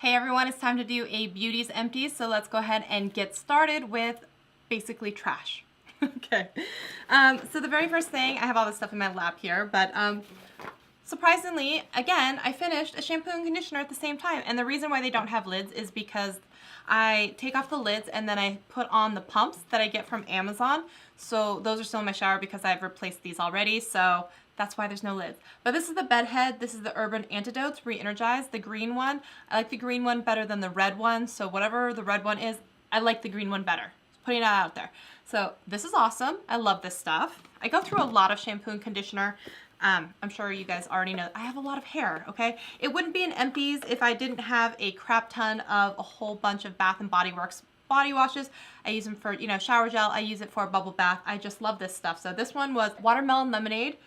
Hey everyone, it's time to do a Beauties Empties, so let's go ahead and get started with basically trash. Okay, so the very first thing, I have all this stuff in my lap here, but surprisingly, again, I finished a shampoo and conditioner at the same time, and the reason why they don't have lids is because I take off the lids and then I put on the pumps that I get from Amazon. So those are still in my shower because I've replaced these already, so that's why there's no lids. But this is the Bed Head. This is the Urban Antidotes Re-Energized, the green one. I like the green one better than the red one, so whatever the red one is, I like the green one better. Just putting that out there. So this is awesome. I love this stuff. I go through a lot of shampoo and conditioner. I'm sure you guys already know I have a lot of hair, okay? It wouldn't be an Empties if I didn't have a crap ton of a whole bunch of Bath & Body Works body washes. I use them for, you know, shower gel. I use it for a bubble bath. I just love this stuff. So this one was Watermelon Lemonade.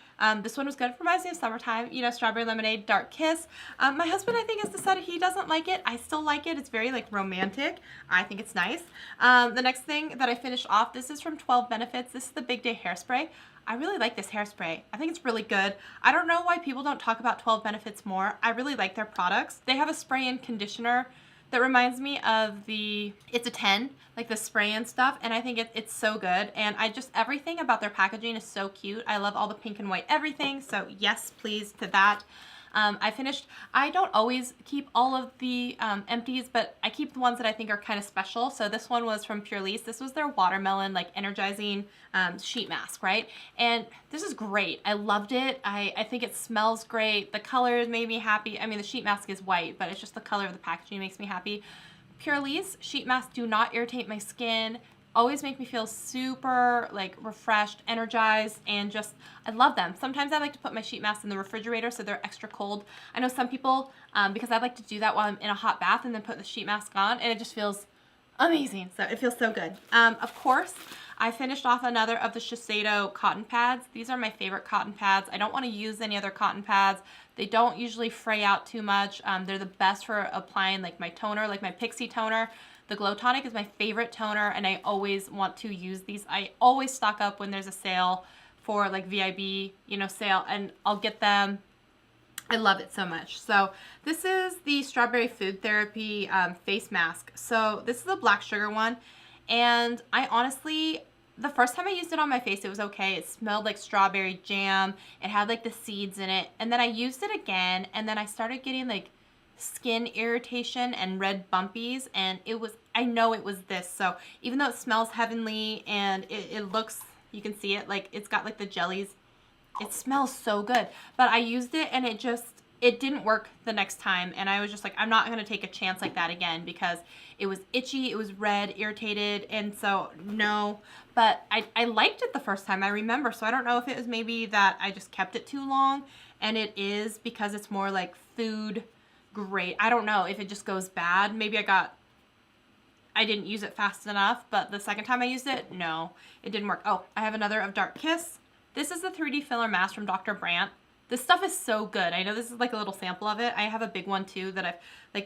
This one was good for reminds me of summertime, you know, Strawberry Lemonade, Dark Kiss. My husband, I think, has decided he doesn't like it. I still like it. It's very, like, romantic. I think it's nice. The next thing that I finished off, this is from 12 Benefits. This is the Big Day Hairspray. I really like this hairspray. I think it's really good. I don't know why people don't talk about 12 Benefits more. I really like their products. They have a spray and conditioner that reminds me of the It's a 10, like the spray and stuff, and I think it's so good. And everything about their packaging is so cute. I love all the pink and white everything, so yes, please to that. I don't always keep all of the empties, but I keep the ones that I think are kind of special. So this one was from Pure Lease. This was their watermelon, like, energizing sheet mask, right? And this is great. I loved it. I think it smells great. The colors made me happy. I mean, the sheet mask is white, but it's just the color of the packaging makes me happy. Pure Lease sheet masks do not irritate my skin. Always make me feel super, like, refreshed, energized, and just, I love them. Sometimes I like to put my sheet masks in the refrigerator so they're extra cold. I know some people, because I like to do that while I'm in a hot bath and then put the sheet mask on, and it just feels amazing. So it feels so good. Of course, I finished off another of the Shiseido cotton pads. These are my favorite cotton pads. I don't want to use any other cotton pads. They don't usually fray out too much. They're the best for applying, like, my toner, like my Pixie toner. The Glow Tonic is my favorite toner, and I always want to use these. I always stock up when there's a sale for, like, VIB, you know, sale, and I'll get them. I love it so much. So this is the Strawberry Food Therapy face mask. So this is the black sugar one, and I honestly, the first time I used it on my face, it was okay. It smelled like strawberry jam. It had, like, the seeds in it, and then I used it again, and then I started getting, like, skin irritation and red bumpies, and I know it was this. So even though it smells heavenly and it looks, you can see it, like, it's got, like, the jellies, it smells so good, but I used it and it didn't work the next time, and I was just like, I'm not going to take a chance like that again because it was itchy, it was red, irritated, and so no. But I liked it the first time, I remember, so I don't know if it was maybe that I just kept it too long, and it is because it's more like food grade. I don't know if it just goes bad. Maybe I didn't use it fast enough, but the second time I used it, no, it didn't work. Oh, I have another of Dark Kiss. This is the 3D filler mask from Dr. Brandt. This stuff is so good. I know this is like a little sample of it. I have a big one too that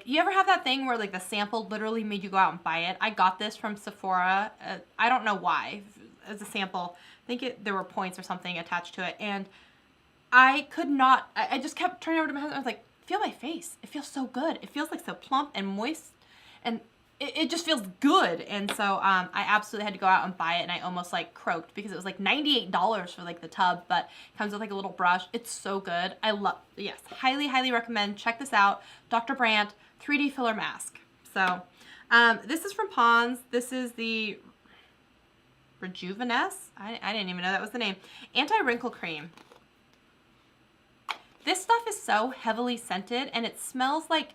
you ever have that thing where, like, the sample literally made you go out and buy it? I got this from Sephora. I don't know why, as a sample. I think there were points or something attached to it, and I could not, I just kept turning over to my husband. I was like, feel my face. It feels so good. It feels like so plump and moist, and it just feels good. And so I absolutely had to go out and buy it, and I almost, like, croaked because it was like $98 for, like, the tub, but it comes with, like, a little brush. It's so good. Yes, highly, highly recommend. Check this out. Dr. Brandt 3D filler mask. So this is from Pond's. This is the Rejuvenesce. I didn't even know that was the name. Anti-wrinkle cream. This stuff is so heavily scented, and it smells like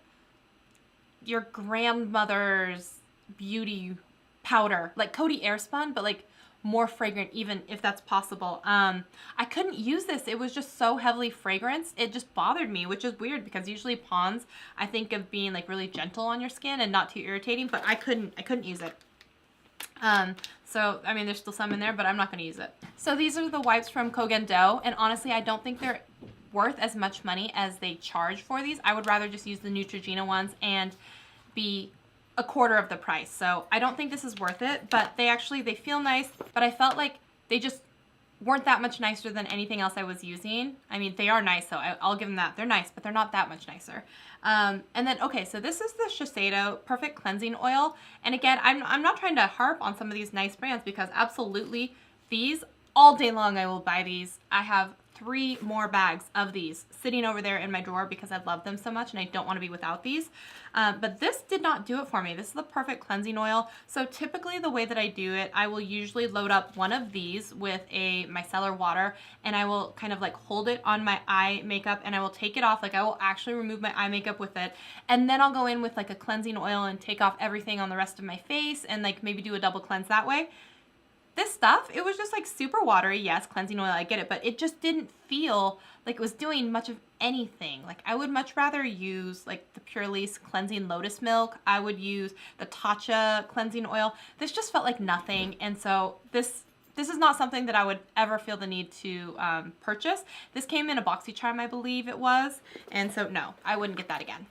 your grandmother's beauty powder, like Coty Airspun, but, like, more fragrant, even if that's possible. I couldn't use this. It was just so heavily fragranced. It just bothered me, which is weird because usually Pond's, I think of being, like, really gentle on your skin and not too irritating, but I couldn't use it. So, I mean, there's still some in there, but I'm not going to use it. So these are the wipes from Kogen Do, and honestly, I don't think they're worth as much money as they charge for these. I would rather just use the Neutrogena ones and be a quarter of the price. So I don't think this is worth it, but they feel nice, but I felt like they just weren't that much nicer than anything else I was using. I mean, they are nice though. I'll give them that. They're nice, but they're not that much nicer. And then, okay, so this is the Shiseido Perfect Cleansing Oil. And again, I'm not trying to harp on some of these nice brands because absolutely these, all day long I will buy these. I have 3 more bags of these sitting over there in my drawer because I love them so much and I don't want to be without these. But this did not do it for me. This is the Perfect Cleansing Oil. So typically the way that I do it, I will usually load up one of these with a micellar water and I will kind of like hold it on my eye makeup and I will take it off. Like I will actually remove my eye makeup with it. And then I'll go in with like a cleansing oil and take off everything on the rest of my face and like maybe do a double cleanse that way. This stuff, it was just like super watery. Yes, cleansing oil, I get it, but it just didn't feel like it was doing much of anything. Like I would much rather use like the Purely's cleansing lotus milk. I would use the Tatcha cleansing oil. This just felt like nothing. And so this is not something that I would ever feel the need to purchase. This came in a BoxyCharm, I believe it was. And so no, I wouldn't get that again.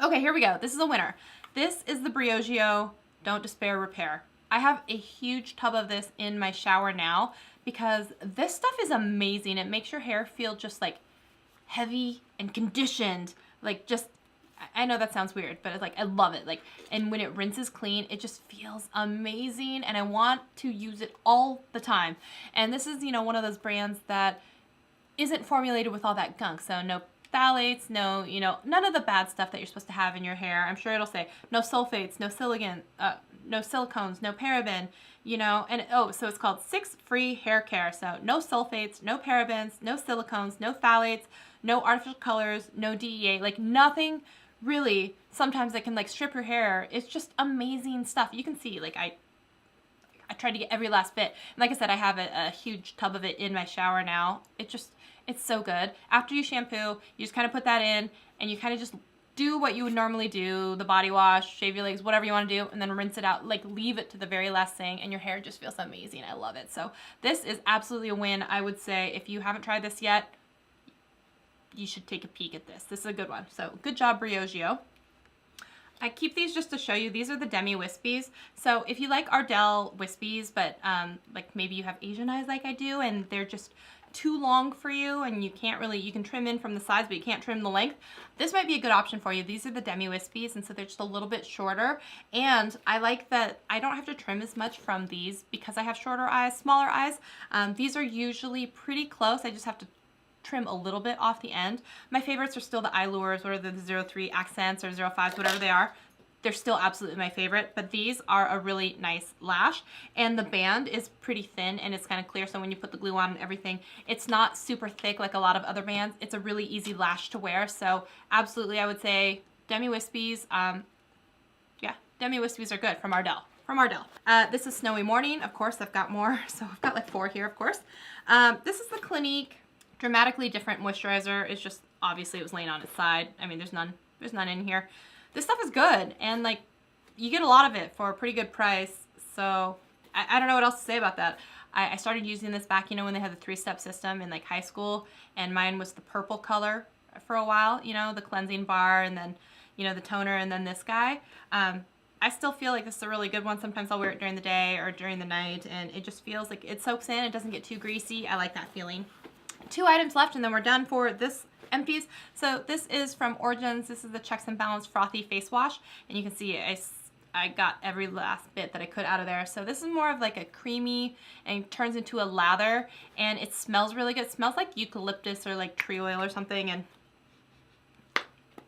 Okay, here we go. This is a winner. This is the Briogeo Don't Despair Repair. I have a huge tub of this in my shower now because this stuff is amazing. It makes your hair feel just like heavy and conditioned. Like just, I know that sounds weird, but it's like, I love it. Like, and when it rinses clean, it just feels amazing. And I want to use it all the time. And this is, you know, one of those brands that isn't formulated with all that gunk. So no phthalates, no, you know, none of the bad stuff that you're supposed to have in your hair. I'm sure it'll say no sulfates, no no silicones, no paraben, you know, and oh, so it's called 6 Free Hair Care. So no sulfates, no parabens, no silicones, no phthalates, no artificial colors, no DEA, like nothing really sometimes that can like strip your hair. It's just amazing stuff. You can see, like I tried to get every last bit. And like I said, I have a huge tub of it in my shower now. It's so good. After you shampoo, you just kind of put that in and you kind of just do what you would normally do, the body wash, shave your legs, whatever you want to do, and then rinse it out, like leave it to the very last thing, and your hair just feels amazing. I love it. So this is absolutely a win. I would say if you haven't tried this yet, you should take a peek at this. This is a good one. So good job, Briogeo. I keep these just to show you. These are the Demi Wispies. So if you like Ardell Wispies, but like maybe you have Asian eyes like I do, and they're just too long for you and you can't really, you can trim in from the sides but you can't trim the length, this might be a good option for you. These are the Demi Wispies, and so they're just a little bit shorter, and I like that I don't have to trim as much from these because I have shorter eyes, smaller eyes. These are usually pretty close. I just have to trim a little bit off the end. My favorites are still the Eyelures, or the 03 Accents or 05s, whatever they are. They're still absolutely my favorite, but these are a really nice lash, and the band is pretty thin and it's kind of clear, so when you put the glue on and everything, it's not super thick like a lot of other bands. It's a really easy lash to wear, so absolutely I would say Demi Wispies. Yeah, Demi Wispies are good from Ardell. This is Snowy Morning. Of course, I've got more, so I've got like 4 here, of course. This is the Clinique Dramatically Different Moisturizer. It's just, obviously it was laying on its side. I mean, there's none in here. This stuff is good, and like you get a lot of it for a pretty good price, so I don't know what else to say about that. I started using this back, you know, when they had the 3-step system in like high school, and mine was the purple color for a while, you know, the cleansing bar, and then, you know, the toner, and then this guy. I still feel like this is a really good one. Sometimes I'll wear it during the day or during the night, and it just feels like it soaks in, it doesn't get too greasy. I like that feeling. 2 items left, and then we're done for this Empties. So this is from Origins. This is the Checks and Balance Frothy Face Wash, and you can see I got every last bit that I could out of there. So this is more of like a creamy, and turns into a lather, and it smells really good. It smells like eucalyptus or like tree oil or something, and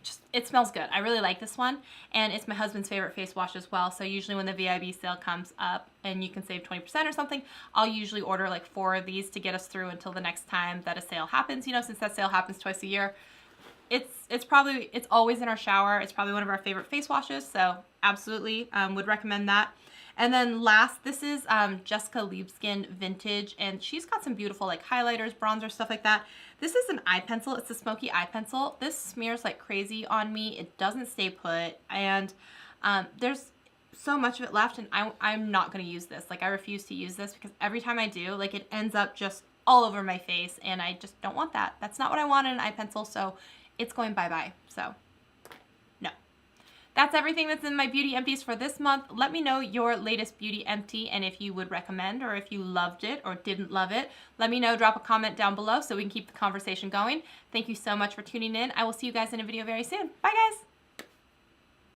just, it smells good. I really like this one, and it's my husband's favorite face wash as well. So usually when the VIB sale comes up and you can save 20% or something, I'll usually order like 4 of these to get us through until the next time that a sale happens. You know, since that sale happens twice a year, it's always in our shower. It's probably one of our favorite face washes, so absolutely would recommend that. And then last, this is Jessica Liebskin Vintage, and she's got some beautiful like highlighters, bronzer, stuff like that. This is an eye pencil. It's a smoky eye pencil. This smears like crazy on me. It doesn't stay put, and there's so much of it left, and I'm not going to use this. Like, I refuse to use this because every time I do, like, it ends up just all over my face, and I just don't want that. That's not what I want in an eye pencil, so it's going bye-bye. So, no. That's everything that's in my beauty empties for this month. Let me know your latest beauty empty and if you would recommend or if you loved it or didn't love it. Let me know, drop a comment down below so we can keep the conversation going. Thank you so much for tuning in. I will see you guys in a video very soon. Bye guys.